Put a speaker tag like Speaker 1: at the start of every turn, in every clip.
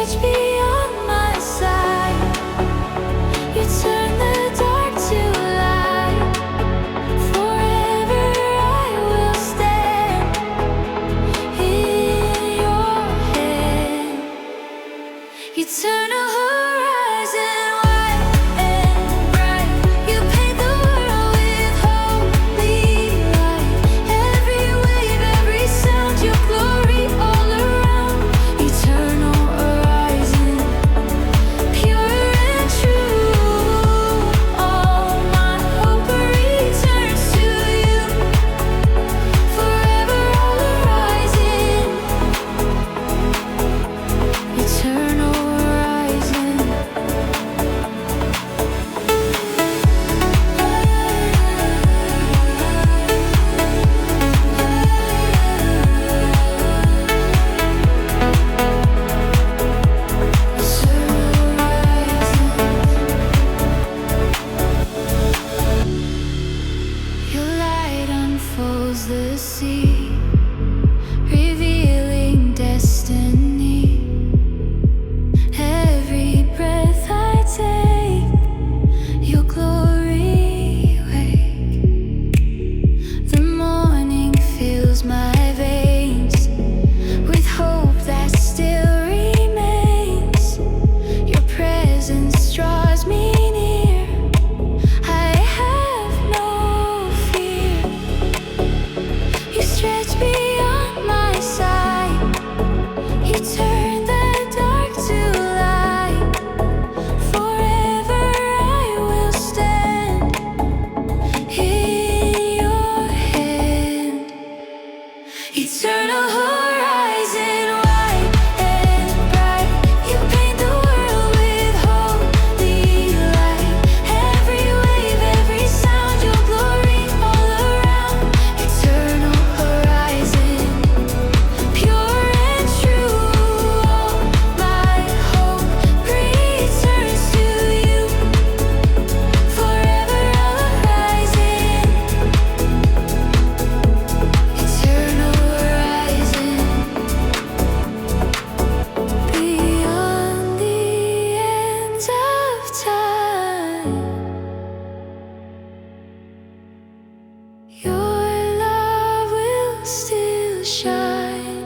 Speaker 1: stretch beyond my sight. You turn the dark to light. Forever I will stand in your hand. You turn a horizon wide and bright. You paint the world with holy light. Every wave, every sound, your glory all around. Eternal horizon, pure and true. All my hope returns to you. Forever all horizon, eternal horizon. Your light unfolds the sea, revealing destiny. Every breath I take, your glory wake. The morning fills my veins with hope that still remains. Your presence draws me near. I have no fear. You stretch beyond my sight. You turn the dark to light. Forever I will stand in your hand. Eternal horizon wide and bright. You paint the world with holy light. Every wave, every sound, your glory all around. Eternal horizon, pure and true. All my hope returns to you. Forever all horizon, eternal horizon. Beyond the ends of time, your love will still shine.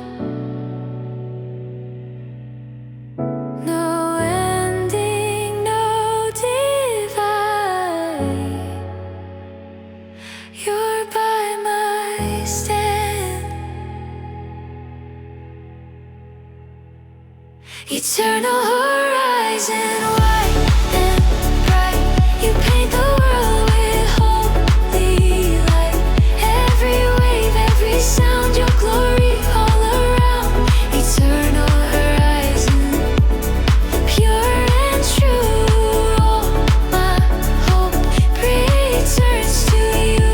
Speaker 1: No ending, no divide. You're by my stand. Eternal horizon wide and bright. You paint the world with holy light. Every wave, every sound, your glory all around. Eternal horizon, pure and true. All my hope returns to you.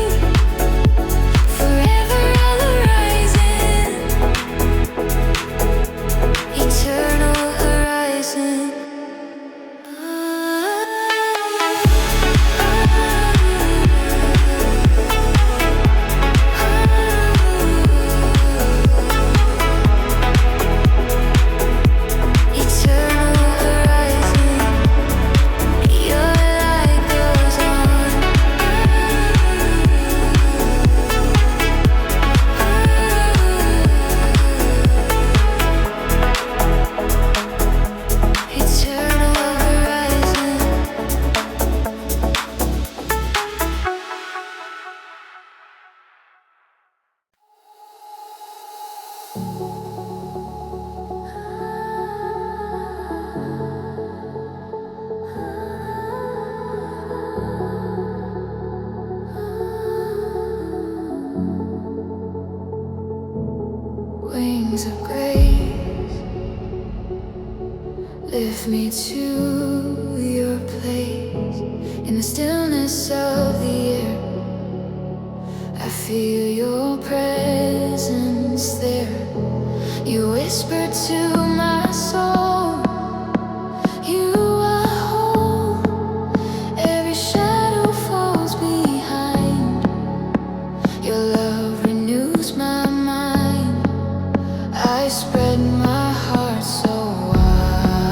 Speaker 1: Forever all horizon, eternal horizon. Eternal horizon, your light goes on. Eternal horizon. Wings of grace, lift me to your place. In the stillness of the air, I feel your presence there. You whisper to my soul, you are whole. Every shadow falls behind. Your love renews my mind. I spread my heart so wide.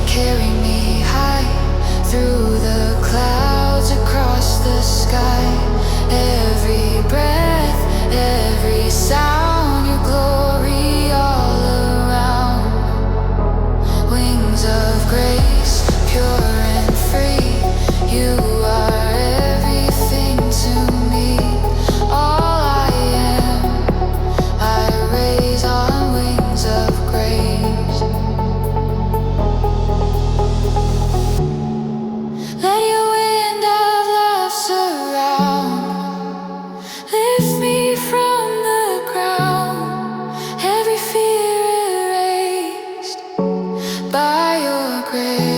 Speaker 1: carry me high through the clouds across the sky. Every breath, every sound, your glory all around. Wings of grace, pure and free. You are everything to me. All I am, I raise on wings of grace. Let your wind of love surround. Lift me from the ground. Every fear erased by your grace.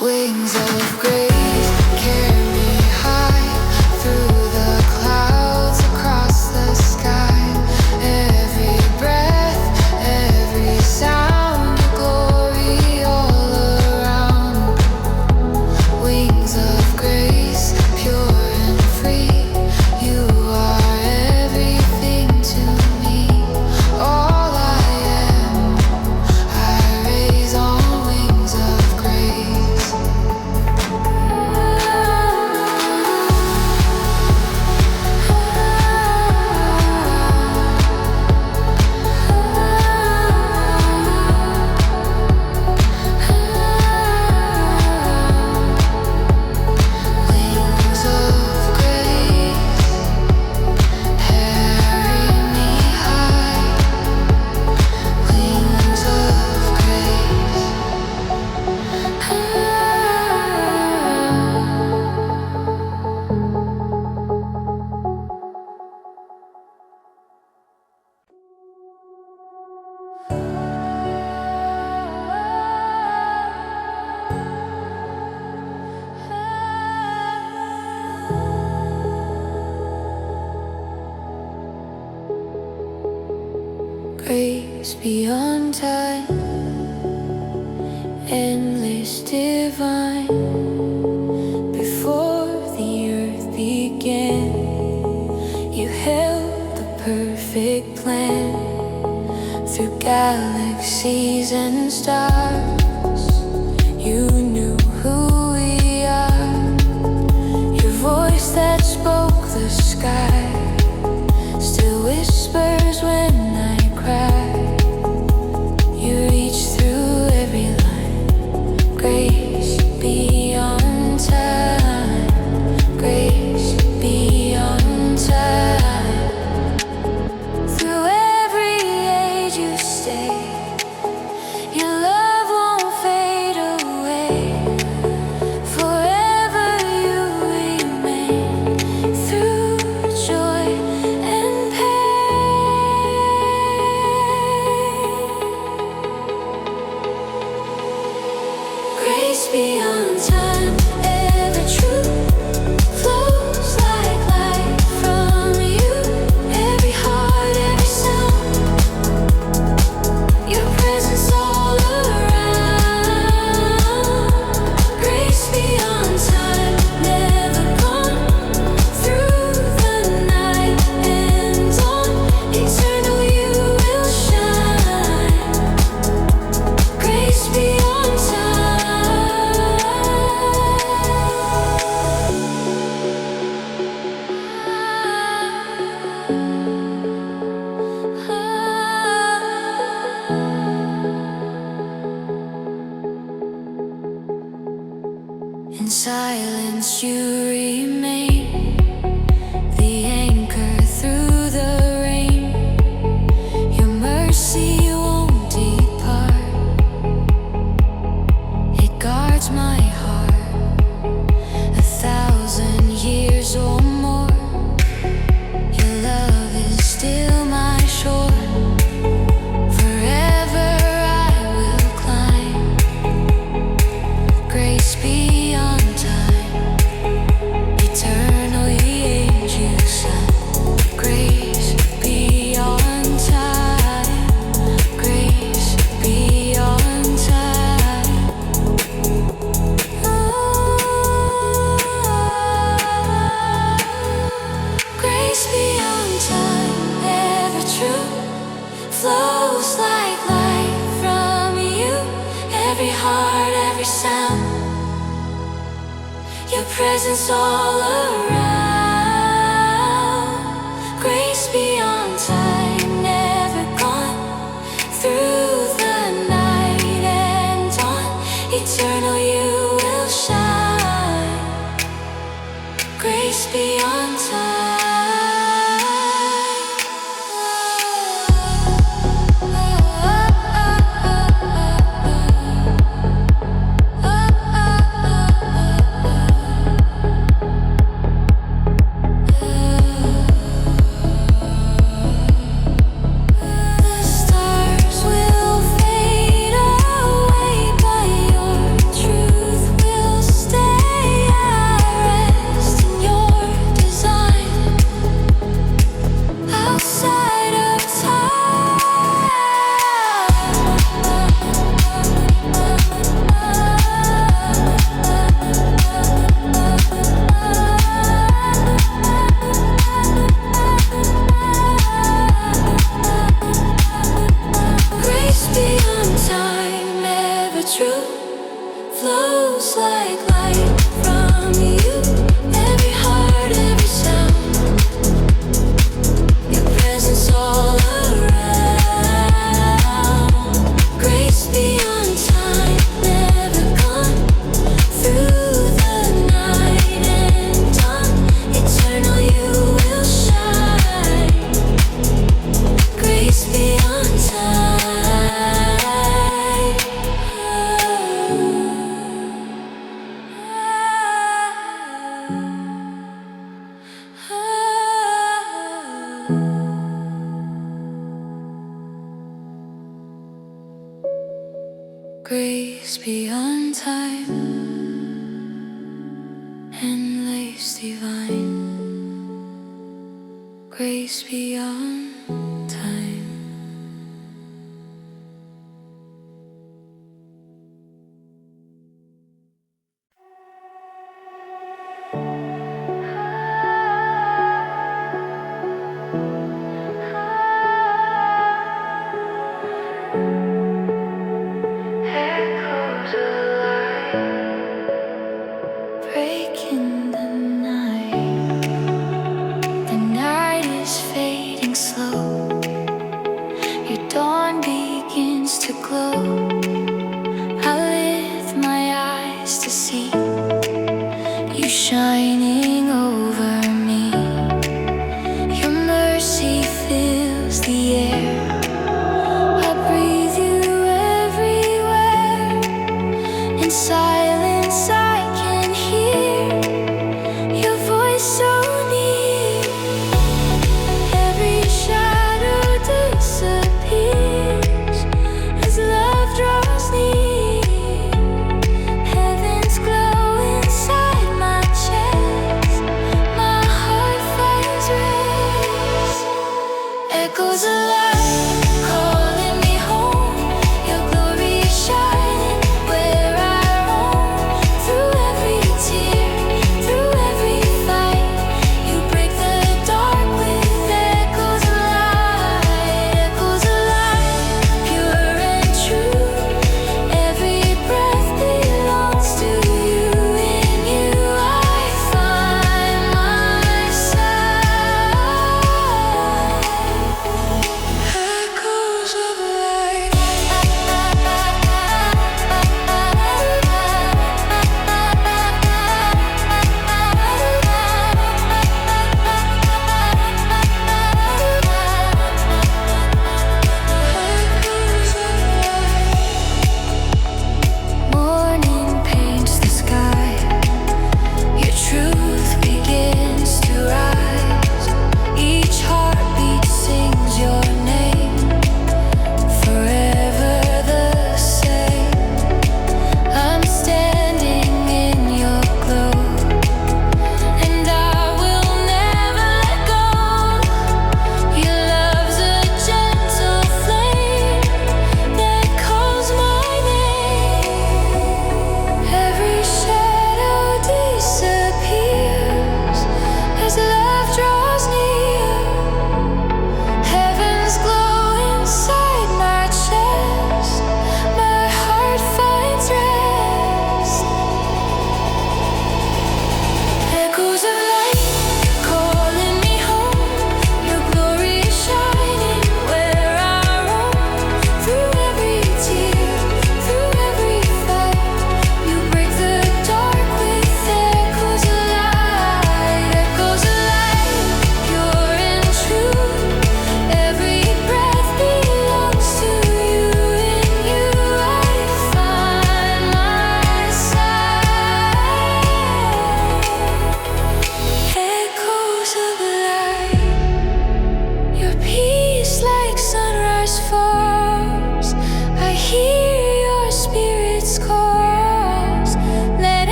Speaker 1: Wings of grace carry me high through the clouds across the sky. Every breath, every sound, your glory all around. Wings of grace, pure and free. You are everything to me. All I am, I raise on wings of grace. Wings of grace, carry me high. Wings of grace. Grace beyond time, endless divine. Before the earth began, you held the perfect plan. Through galaxies and stars, you knew who we are. Your voice that spoke the sky still whispers when I cry. You reach through every line. Grace beyond time. Grace beyond time. Through every age you stay. Your love won't fade away. presence all around. Grace beyond time, never gone. Through the night and dawn, eternal you will shine. Grace beyond time. Flows like light from you, every heart, every sound. Your presence all around. Grace beyond time, never gone. Through the night and dawn, eternal you will shine. Grace beyond time. Grace beyond time, endless divine. Grace beyond time. Breaking the night. The night is fading slow. Your dawn begins to glow. I lift my eyes to see you shining over me. Your mercy fills the air. I breathe you everywhere. In silence I can hear your voice so near. Every shadow disappears as love draws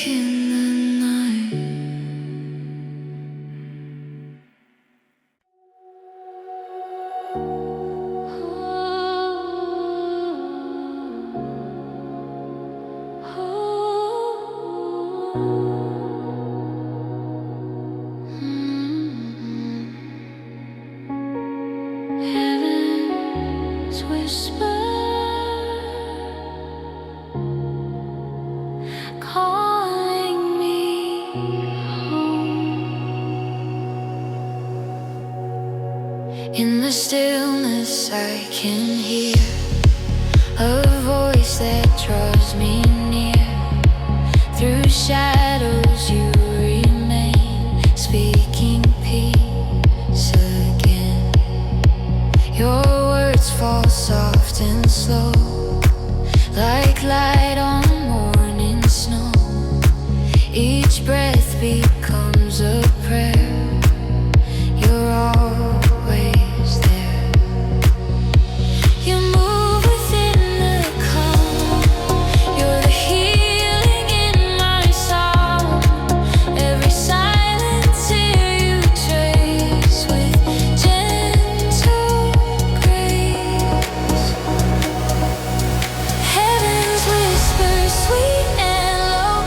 Speaker 1: in the night. Heaven's whisper calling me home. In the stillness I can hear a voice that draws me near. Through shadows you remain, speaking peace again. Your words fall soft and slow, like light on morning snow. Each breath becomes a prayer. You're always there. You move within the calm. You're the healing in my sound. Every silent tear you trace with gentle grace. Heaven's whisper, sweet and low.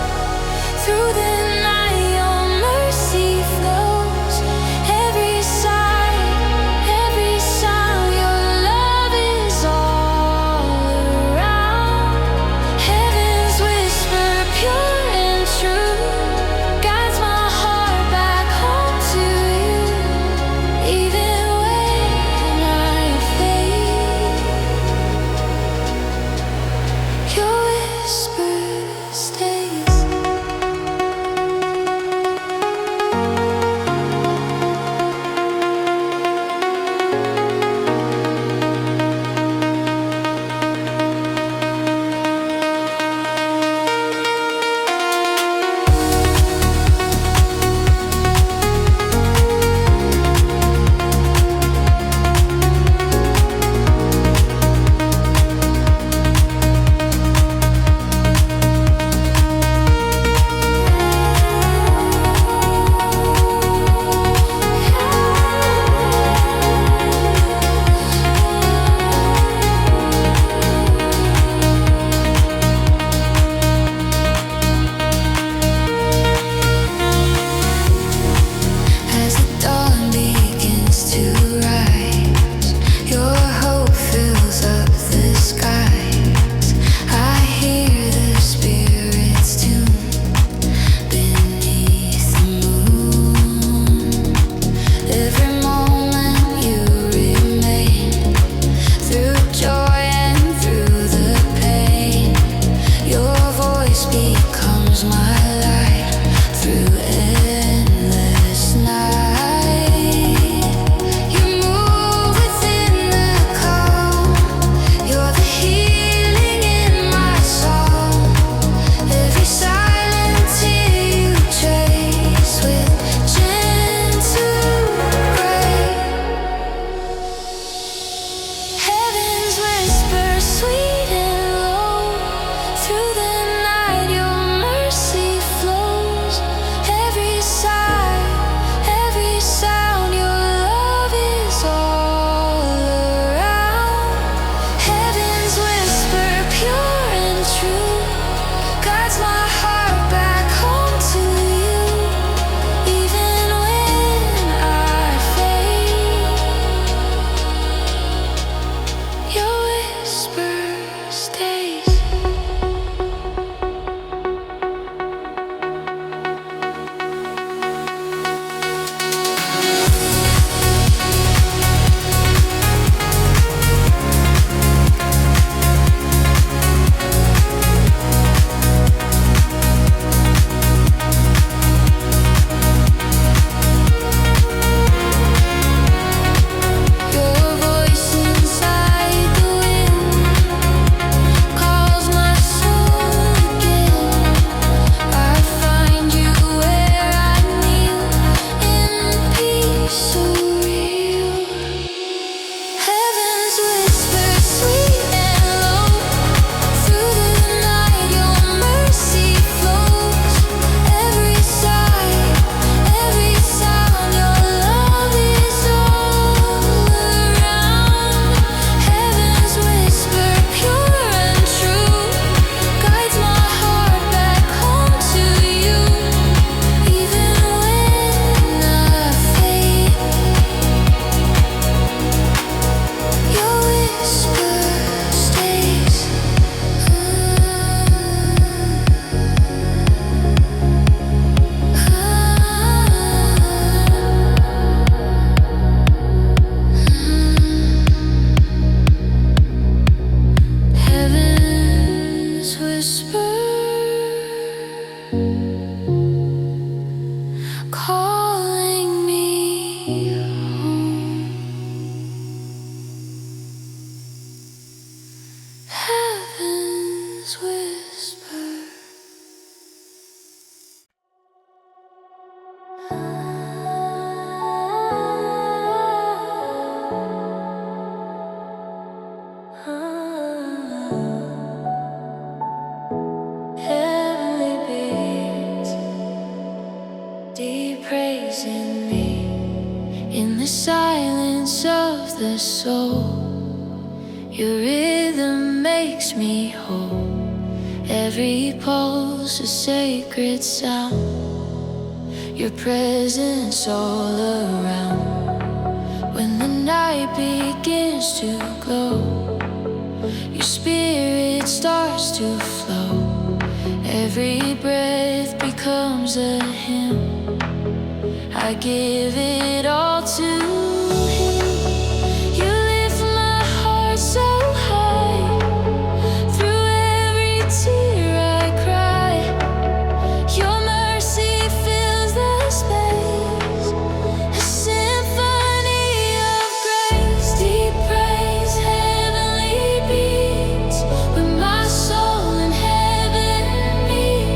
Speaker 1: Through the night, your mercy praising me in the silence of the soul. Your rhythm makes me whole. Every pulse a sacred sound. Your presence all around. When the night begins to glow, your spirit starts to flow. Every breath becomes a hymn. I give it all to Him. You lift my heart so high. Through every tear I cry. Your mercy fills the space. A symphony of grace. Deep praise, heavenly beats. With my soul in heaven meet.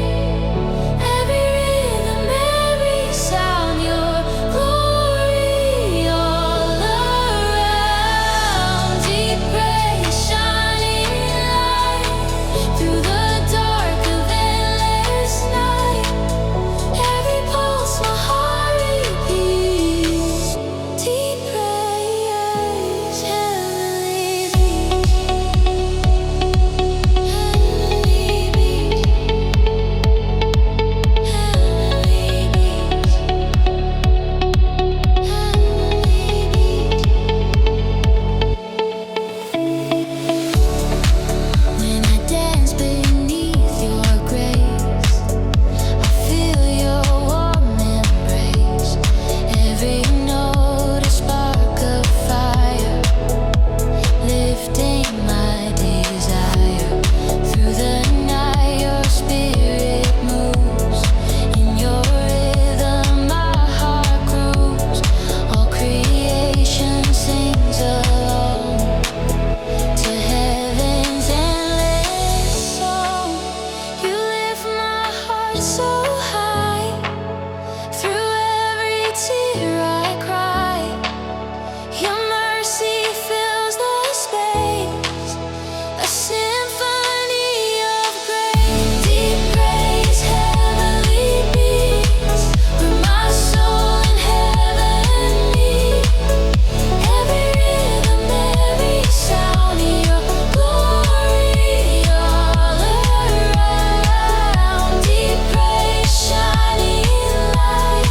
Speaker 1: Every rhythm, every sound, your glory all around. Deep praise, shining light through the dark of endless night. Every pulse my heart repeats. Deep praise, heavenly beats. Heavenly beats. Heavenly beats. When I dance beneath your grace, I feel your warm embrace. Every note a spark of fire, lifting my desire. Through the night your spirit moves. In your rhythm my heart grooves. All creation sings along to heaven's endless song. You lift my heart so high. Through every tear I cry. Your mercy fills the space. A symphony of grace. Deep praise, heavenly beats. With my soul in heaven meet. Every rhythm, every sound, your glory all around. Deep praise, shining light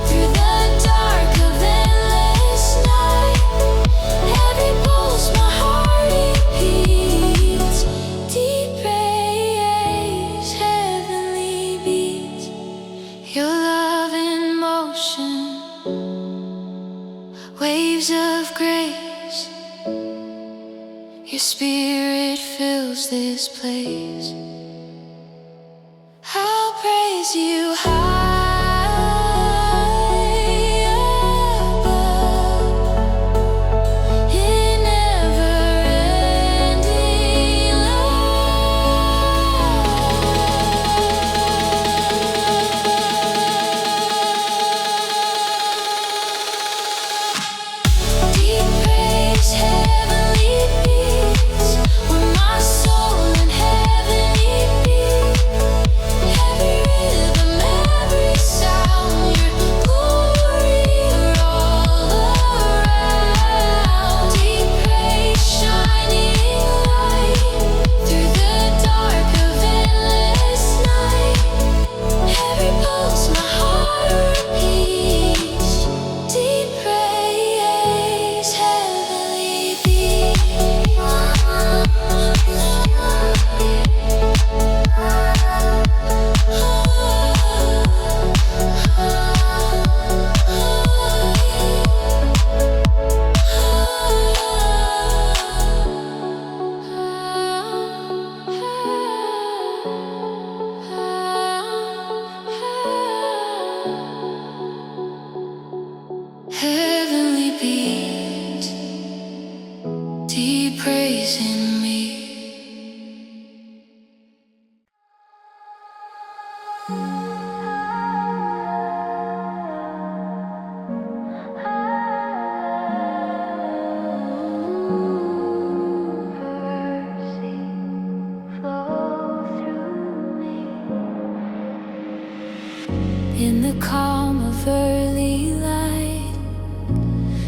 Speaker 1: through the dark of endless night. Every pulse my heart repeats. Deep praise, heavenly beats. Your love in motion, waves of grace. Your spirit fills this place. I'll praise you high above, in never-ending love. Deep praise, heavenly beats. With my soul in heaven beat. Every rhythm, every sound, your glory all around. Deep praise, shining light through the dark of endless night. Every pulse my heart repeats. Deep praise, heavenly beats. Heavenly beats, deep praising me. Mercy flow through me. In the calm of pearly light.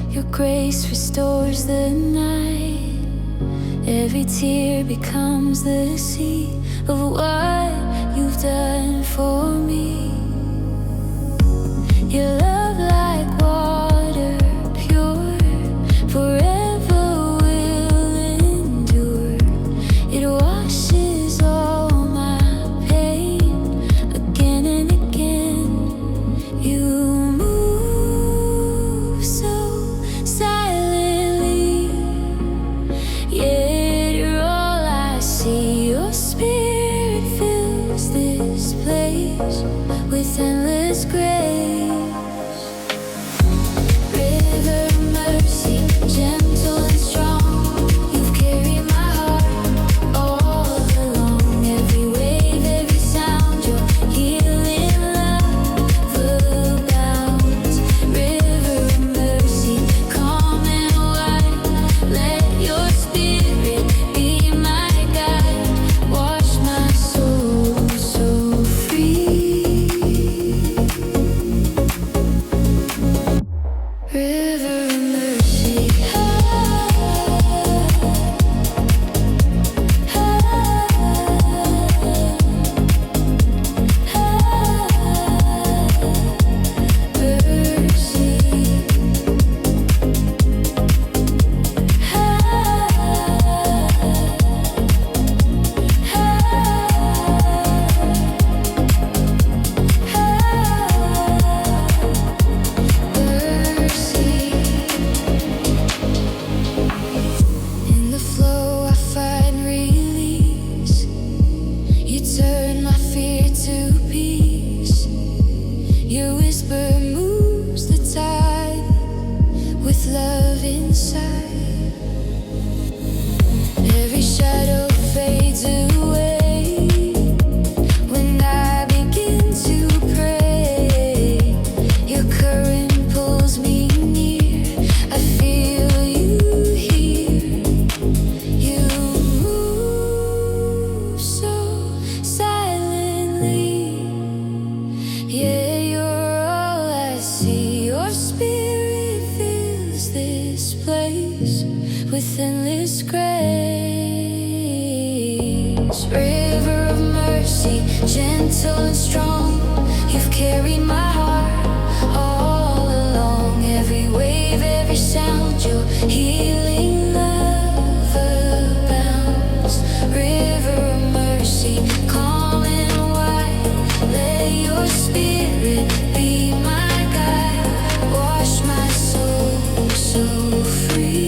Speaker 1: Your grace restores the night. Every tear becomes the sea of what you've done for me. Your love like water, pure, forever will endure. It washes all my pain again and again. You move so silently, yet you're all I see. Your spirit fills this place with endless grace. With endless grace, river of mercy, gentle and strong. You've carried my heart all along. Every wave, every sound, your healing love abounds. River of mercy, calm and wide. Let your spirit be my guide. Wash my soul so free.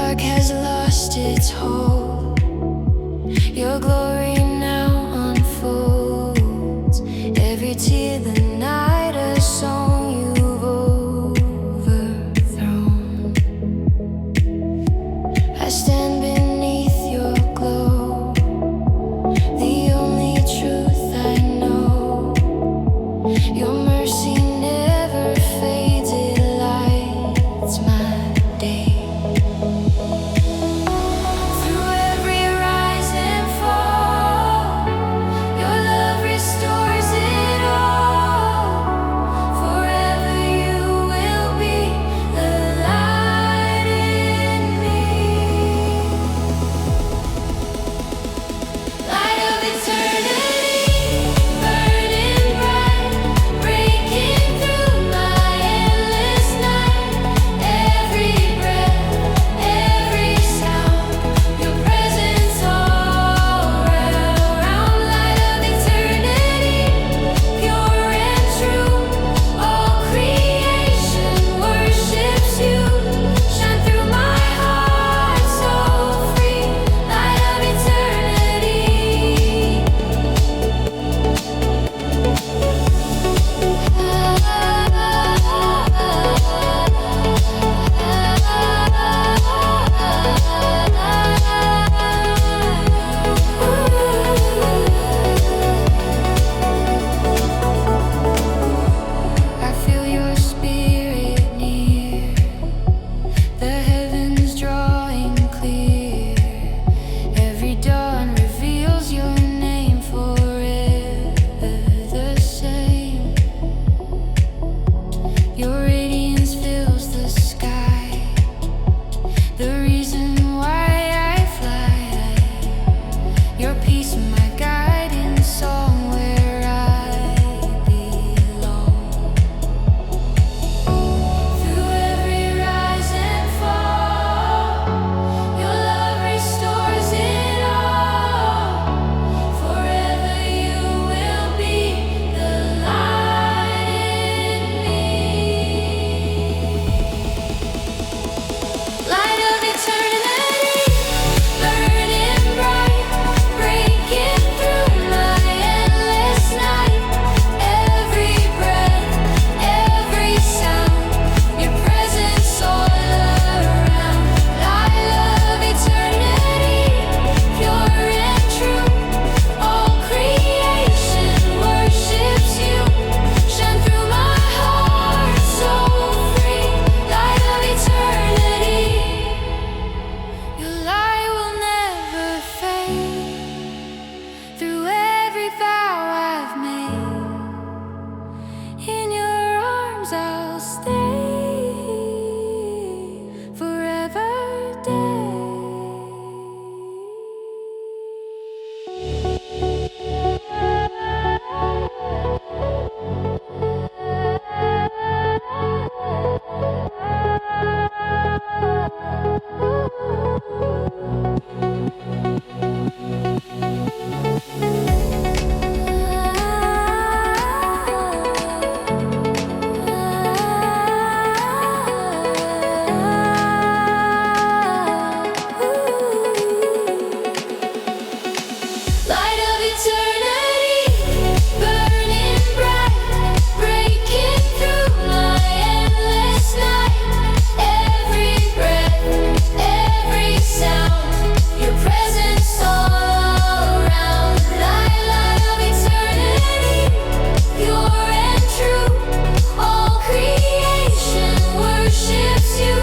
Speaker 1: dark has lost its hold. Your glory now unfolds. Every tear the night a song you've overthrown. I stand beneath your glow, the only truth I know. Your mercy never fades, it lights my day. Through every rise and fall, your love restores it all. Forever you will be the light in me. Light of eternity, burning bright, breaking through my endless night. Every breath, every sound, your presence all around. Light of eternity, pure and true, all creation worships you. Shine through my heart so free. Light of eternity. I feel your spirit near, the heavens drawing clear. Every dawn reveals your name, forever the same. Your radiance fills the sky, the reason why I fly. Your peace, my guiding song, where I belong. Through every rise and fall, your love restores it all. Forever you will be the light in me. Light of eternity, burning bright, breaking through my endless night. Every breath, every sound, your presence all around. Light of eternity, pure and true, all creation worships you. Shine through my heart so free. Light of eternity, your light will never fade. Through every vow I've made, in your arms I'll stay forever day. Light of eternity, burning bright, breaking through my endless night. Every breath, every sound, your presence all around. Light of eternity, pure and true, all creation worships you.